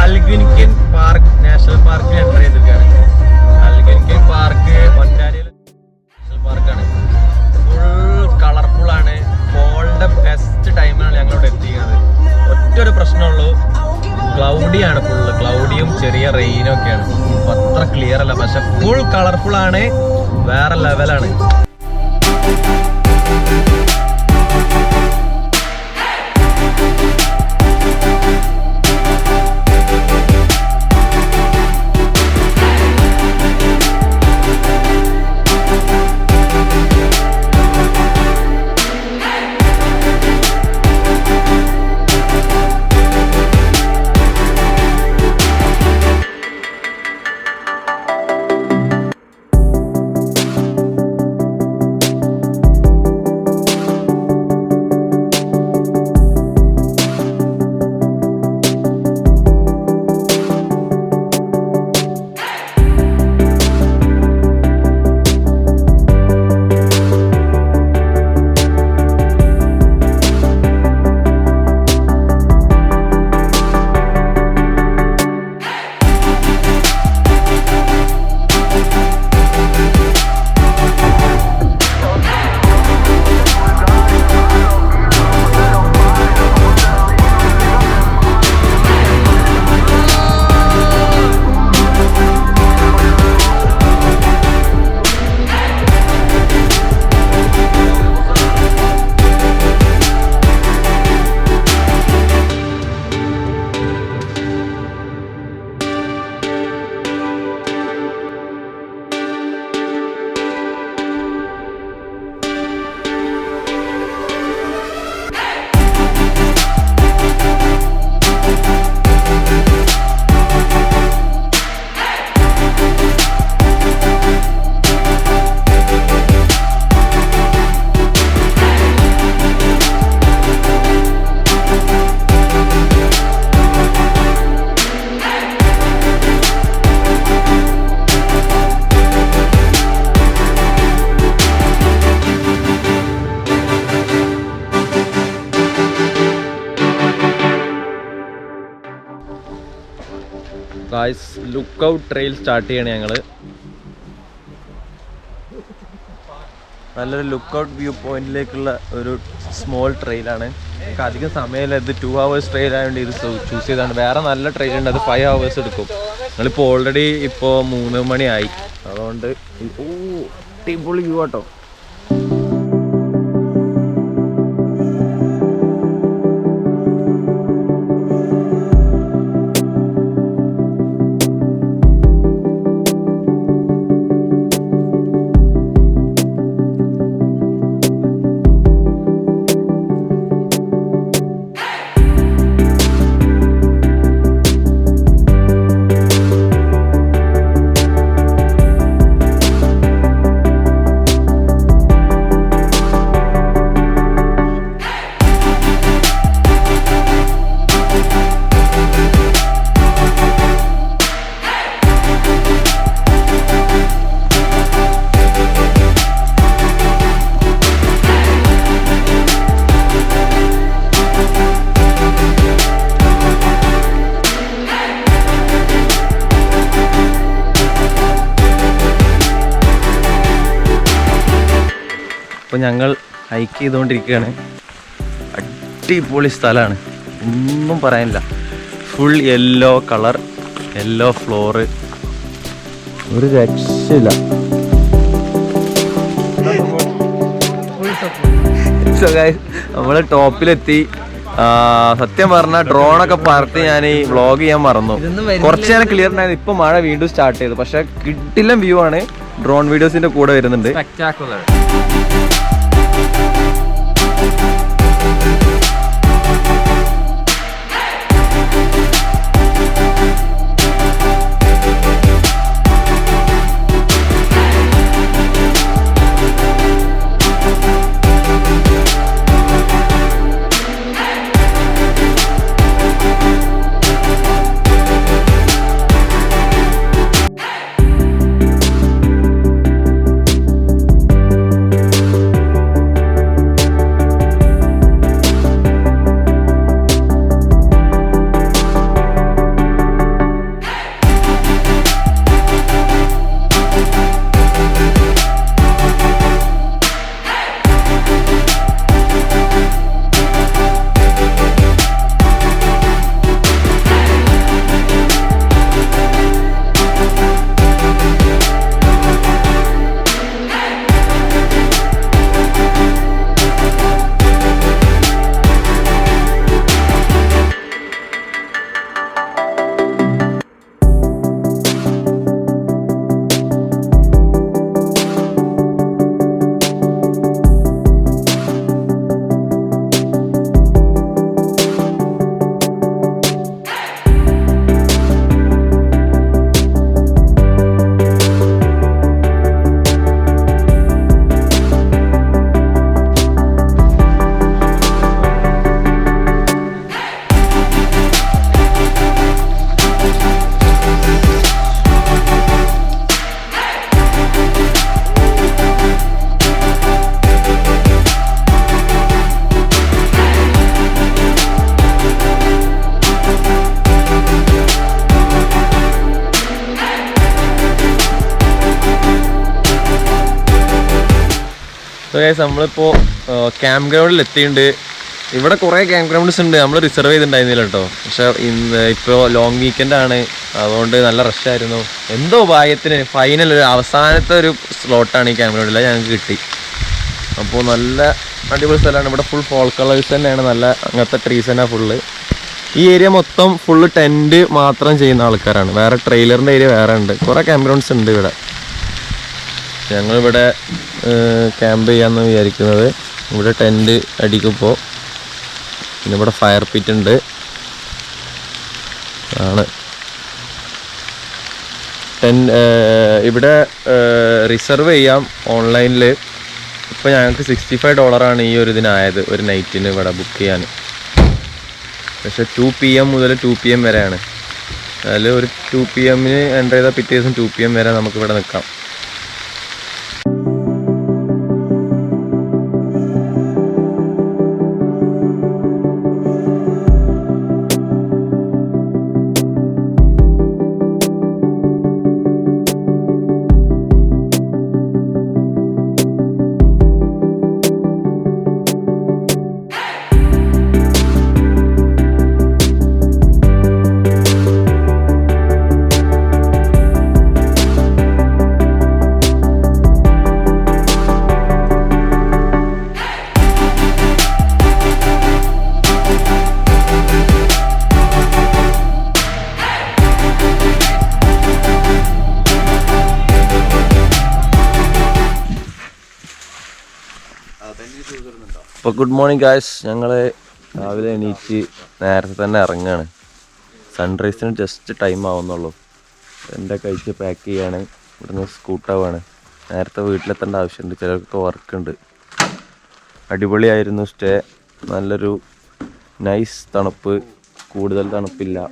Algonquin Park National Park enter ചെയ്തിരിക്കുകയാണ്. Algonquin Park Ontario national പാർക്കാണ്. Full colourful ആണ്. ഫോളിന്റെ best ടൈമിലാണ് ഞങ്ങളിവിടെ എത്തിക്കുന്നത്. ഒറ്റൊരു പ്രശ്നമുള്ളൂ, ക്ലൗഡിയാണ്. ഫുള്ള് ക്ലൗഡിയും ചെറിയ റെയിനും ഒക്കെയാണ്. അത്ര ക്ലിയർ അല്ല, പക്ഷെ ഫുൾ കളർഫുൾ ആണ്. വേറെ ലെവലാണ്. Guys, look out trail start ചെയ്യണേ ഞങ്ങൾ. നല്ലൊരു ലുക്ക് ഔട്ട് വ്യൂ പോയിന്റിലേക്കുള്ള ഒരു സ്മോൾ ട്രെയിലാണ്. നമുക്ക് അധികം സമയമില്ല. ഇത് 2 hours ട്രെയിൽ ആയതുകൊണ്ട് ഇത് ചൂസ് ചെയ്താണ്. വേറെ നല്ല ട്രെയിൽ ഉണ്ട്, അത് 5 hours എടുക്കും. ഞങ്ങളിപ്പോൾ ഓൾറെഡി ഇപ്പോൾ 3 മണിയായി. അതുകൊണ്ട് അടിപൊളി വ്യൂ ആട്ടോ. അപ്പോൾ ഞങ്ങൾ ഹൈക്ക് ചെയ്തുകൊണ്ടിരിക്കുകയാണ്. അടിപൊളി സ്ഥലമാണ്, ഒന്നും പറയാനില്ല. Full yellow colour, yellow floor, ഒരു രക്ഷയില്ല. നമ്മൾ ടോപ്പിലെത്തി. സത്യം പറഞ്ഞാൽ ഡ്രോണൊക്കെ പറത്തി ഞാൻ ഈ വ്ളോഗ് ചെയ്യാൻ മറന്നു. കുറച്ച് നേരം ക്ലിയർ ഉണ്ടായിരുന്നു. ഇപ്പൊ മഴ വീണ്ടും സ്റ്റാർട്ട് ചെയ്തു. പക്ഷെ കിട്ടില്ല വ്യൂ ആണ്. ഡ്രോൺ വീഡിയോസിന്റെ കൂടെ വരുന്നുണ്ട്. നമ്മളിപ്പോൾ ക്യാമ്പ് ഗ്രൗണ്ടിൽ എത്തിയിട്ടുണ്ട്. ഇവിടെ കുറേ ക്യാമ്പ് ഗ്രൗണ്ട്സ് ഉണ്ട്, നമ്മൾ റിസർവ് ചെയ്തിട്ടുണ്ടായിരുന്നില്ല കേട്ടോ. പക്ഷെ ഇപ്പോൾ ലോങ് വീക്കെൻഡാണ്, അതുകൊണ്ട് നല്ല റഷായിരുന്നു. എന്തോ ഭാഗ്യത്തിന് ഫൈനൽ ഒരു അവസാനത്തെ ഒരു സ്ലോട്ടാണ് ഈ ക്യാമ്പ് ഗ്രൗണ്ടിൽ ഞങ്ങൾക്ക് കിട്ടി. അപ്പോൾ നല്ല അടിപൊളി സ്ഥലമാണ്. ഇവിടെ ഫുൾ ഫോൾ കളേഴ്സ് തന്നെയാണ്, നല്ല അങ്ങനത്തെ ട്രീസ് തന്നെ ഫുള്ള്. ഈ ഏരിയ മൊത്തം ഫുള്ള് ടെൻറ്റ് മാത്രം ചെയ്യുന്ന ആൾക്കാരാണ്. വേറെ ട്രെയിലറിൻ്റെ ഏരിയ വേറെ ഉണ്ട്. കുറേ ക്യാമ്പ് ഗ്രൗണ്ട്സ് ഉണ്ട് ഇവിടെ. ഞങ്ങളിവിടെ ക്യാമ്പ് ചെയ്യാമെന്ന് വിചാരിക്കുന്നത്. ഇവിടെ ടെൻറ്റ് അടിക്കുമ്പോൾ പിന്നെ ഇവിടെ ഫയർ പിറ്റ് ഉണ്ട് ആണ്. ഇവിടെ റിസർവ് ചെയ്യാം ഓൺലൈനിൽ. ഇപ്പോൾ ഞങ്ങൾക്ക് $65 ഈ ഒരു ഇതിനായത്, ഒരു നൈറ്റിന് ഇവിടെ ബുക്ക് ചെയ്യാൻ. പക്ഷേ 2 PM മുതൽ 2 PM വരെയാണ്. അതിൽ ഒരു 2 PM എൻ്റർ ചെയ്താൽ പിറ്റേ ദിവസം 2 PM വരെ നമുക്കിവിടെ നിൽക്കാം. അപ്പോൾ ഗുഡ് മോർണിംഗ് ഗായ്സ്. ഞങ്ങൾ രാവിലെ എണീറ്റ് നേരത്തെ തന്നെ ഇറങ്ങുകയാണ്. സൺറൈസിന് ജസ്റ്റ് ടൈം ആവുന്നുള്ളൂ. എൻ്റെ കഴിച്ച് പാക്ക് ചെയ്യാണ്. ഇവിടുന്ന് സ്കൂട്ടാവാണ്. നേരത്തെ വീട്ടിലെത്തേണ്ട ആവശ്യമുണ്ട്. ചിലർക്ക് വർക്കുണ്ട്. അടിപൊളിയായിരുന്നു സ്റ്റേ. നല്ലൊരു നൈസ് തണുപ്പ്, കൂടുതൽ തണുപ്പില്ല,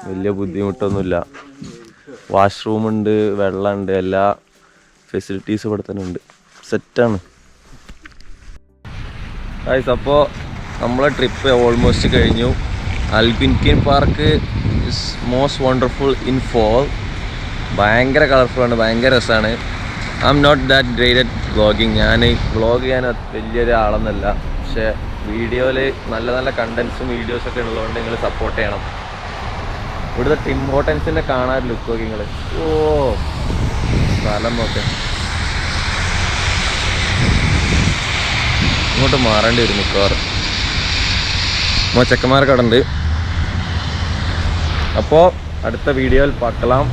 വലിയ ബുദ്ധിമുട്ടൊന്നുമില്ല. വാഷ്റൂമുണ്ട്, വെള്ളമുണ്ട്, എല്ലാ ഫെസിലിറ്റീസും ഇവിടെ തന്നെ ഉണ്ട്. സെറ്റാണ് ഗൈസ്. അപ്പോൾ നമ്മളെ ട്രിപ്പ് ഓൾമോസ്റ്റ് കഴിഞ്ഞു. Algonquin park is most wonderful in fall. ഭയങ്കര കളർഫുള്ളാണ്, ഭയങ്കര രസമാണ്. I'm not that great at vlogging. ഞാൻ വ്ളോഗ് ചെയ്യാൻ വലിയൊരു ആളെന്നല്ല, പക്ഷേ വീഡിയോയിൽ നല്ല നല്ല കണ്ടൻസും വീഡിയോസൊക്കെ ഉള്ളതുകൊണ്ട് നിങ്ങൾ സപ്പോർട്ട് ചെയ്യണം. ഇവിടുത്തെ ടിം ഹോട്ടൻസിൻ്റെ കാണാൻ ലുക്ക് നോക്കി നിങ്ങൾ. ഓ സ്ഥലം നോക്കെ. ഇങ്ങോട്ട് മാറേണ്ടി വരും മിക്കവാറും. ചെക്കന്മാരൊക്കെ അവിടെ ഉണ്ട്. അപ്പോൾ അടുത്ത വീഡിയോയിൽ പാക്കലാം.